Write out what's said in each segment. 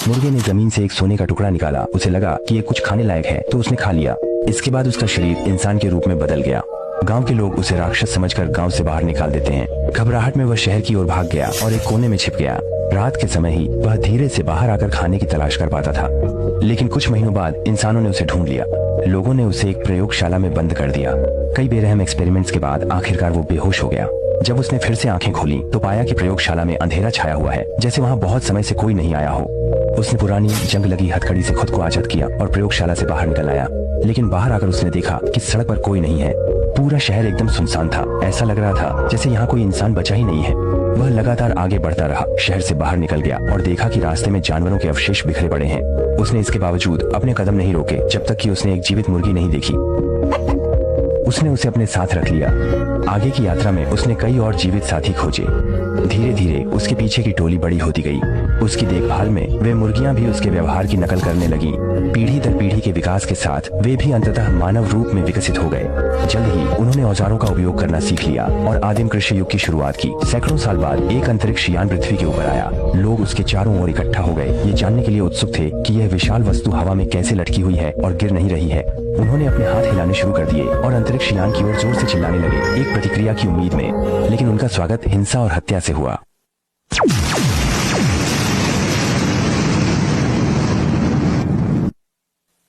मुर्गे ने जमीन से एक सोने का टुकड़ा निकाला। उसे लगा कि ये कुछ खाने लायक है तो उसने खा लिया। इसके बाद उसका शरीर इंसान के रूप में बदल गया। गांव के लोग उसे राक्षस समझकर गांव से बाहर निकाल देते हैं। घबराहट में वह शहर की ओर भाग गया और एक कोने में छिप गया। रात के समय ही वह धीरे से बाहर आकर खाने की तलाश कर पाता था, लेकिन कुछ महीनों बाद इंसानों ने उसे ढूंढ लिया। लोगों ने उसे एक प्रयोगशाला में बंद कर दिया। कई बेरहम एक्सपेरिमेंट्स के बाद आखिरकार वो बेहोश हो गया। जब उसने फिर से आंखें खोली तो पाया कि प्रयोगशाला में अंधेरा छाया हुआ है, जैसे वहाँ बहुत समय से कोई नहीं आया हो। उसने पुरानी जंग लगी हथकड़ी से खुद को आजाद किया और प्रयोगशाला से बाहर निकल आया। लेकिन बाहर आकर उसने देखा कि सड़क पर कोई नहीं है। पूरा शहर एकदम सुनसान था। ऐसा लग रहा था जैसे यहाँ कोई इंसान बचा ही नहीं है। वह लगातार आगे बढ़ता रहा, शहर से बाहर निकल गया और देखा कि रास्ते में जानवरों के अवशेष बिखरे पड़े हैं। उसने इसके बावजूद अपने कदम नहीं रोके जब तक कि उसने एक जीवित मुर्गी नहीं देखी। उसने उसे अपने साथ रख लिया। आगे की यात्रा में उसने कई और जीवित साथी खोजे। धीरे धीरे उसके पीछे की टोली बड़ी होती गई। उसकी देखभाल में वे मुर्गियां भी उसके व्यवहार की नकल करने लगी। पीढ़ी दर पीढ़ी के विकास के साथ वे भी अंततः मानव रूप में विकसित हो गए। जल्द ही उन्होंने औजारों का उपयोग करना सीख लिया और आदिम कृषि युग की शुरुआत की। सैकड़ों साल बाद एक अंतरिक्ष यान पृथ्वी के ऊपर आया। लोग उसके चारों ओर इकट्ठा हो गए, ये जानने के लिए उत्सुक थे कि यह विशाल वस्तु हवा में कैसे लटकी हुई है और गिर नहीं रही है। उन्होंने अपने हाथ हिलाने शुरू कर दिए और अंतरिक्ष यान की ओर जोर से चिल्लाने लगे, एक प्रतिक्रिया की उम्मीद में। लेकिन उनका स्वागत हिंसा और हत्या से हुआ।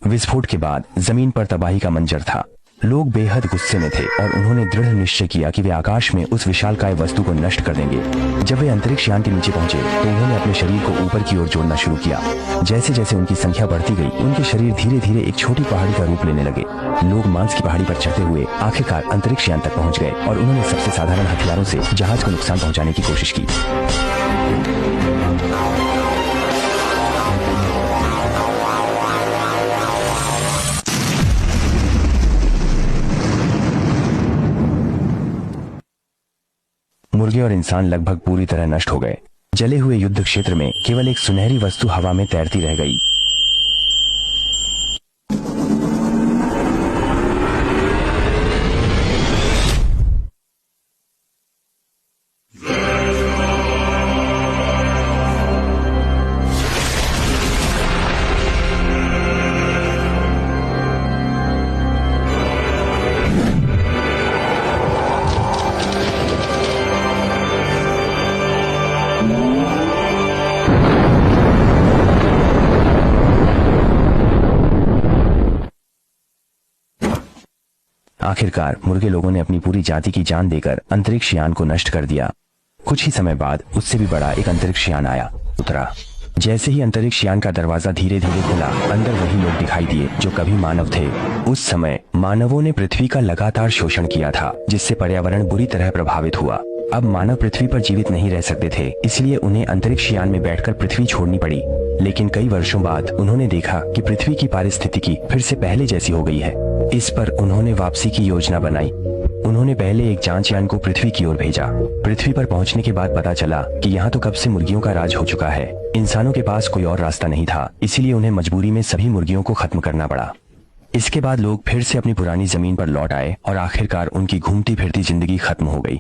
विस्फोट के बाद जमीन पर तबाही का मंजर था। लोग बेहद गुस्से में थे और उन्होंने दृढ़ निश्चय किया कि वे आकाश में उस विशालकाय वस्तु को नष्ट कर देंगे। जब वे अंतरिक्ष यान के नीचे पहुंचे तो उन्होंने अपने शरीर को ऊपर की ओर जोड़ना शुरू किया। जैसे जैसे उनकी संख्या बढ़ती गई, उनके शरीर धीरे धीरे एक छोटी पहाड़ी का रूप लेने लगे। लोग मांस की पहाड़ी पर चढ़ते हुए आखिरकार अंतरिक्ष यान तक पहुंच गए और उन्होंने सबसे साधारण हथियारों से जहाज को नुकसान पहुंचाने की कोशिश की। मुर्गे और इंसान लगभग पूरी तरह नष्ट हो गए। जले हुए युद्ध क्षेत्र में केवल एक सुनहरी वस्तु हवा में तैरती रह गई। आखिरकार मुर्गे लोगों ने अपनी पूरी जाति की जान देकर अंतरिक्ष यान को नष्ट कर दिया। कुछ ही समय बाद उससे भी बड़ा एक अंतरिक्ष यान आया, उतरा। जैसे ही अंतरिक्ष यान का दरवाजा धीरे धीरे खुला, अंदर वही लोग दिखाई दिए जो कभी मानव थे। उस समय मानवों ने पृथ्वी का लगातार शोषण किया था, जिससे पर्यावरण बुरी तरह प्रभावित हुआ। अब मानव पृथ्वी पर जीवित नहीं रह सकते थे, इसलिए उन्हें अंतरिक्ष यान में बैठकर पृथ्वी छोड़नी पड़ी। लेकिन कई वर्षों बाद उन्होंने देखा कि पृथ्वी की पारिस्थितिकी फिर से पहले जैसी हो गई है। इस पर उन्होंने वापसी की योजना बनाई। उन्होंने पहले एक जांच यान को पृथ्वी की ओर भेजा। पृथ्वी पर पहुंचने के बाद पता चला कि यहाँ तो कब से मुर्गियों का राज हो चुका है। इंसानों के पास कोई और रास्ता नहीं था, इसीलिए उन्हें मजबूरी में सभी मुर्गियों को खत्म करना पड़ा। इसके बाद लोग फिर से अपनी पुरानी जमीन पर लौट आए और आखिरकार उनकी घूमती फिरती जिंदगी खत्म हो गई।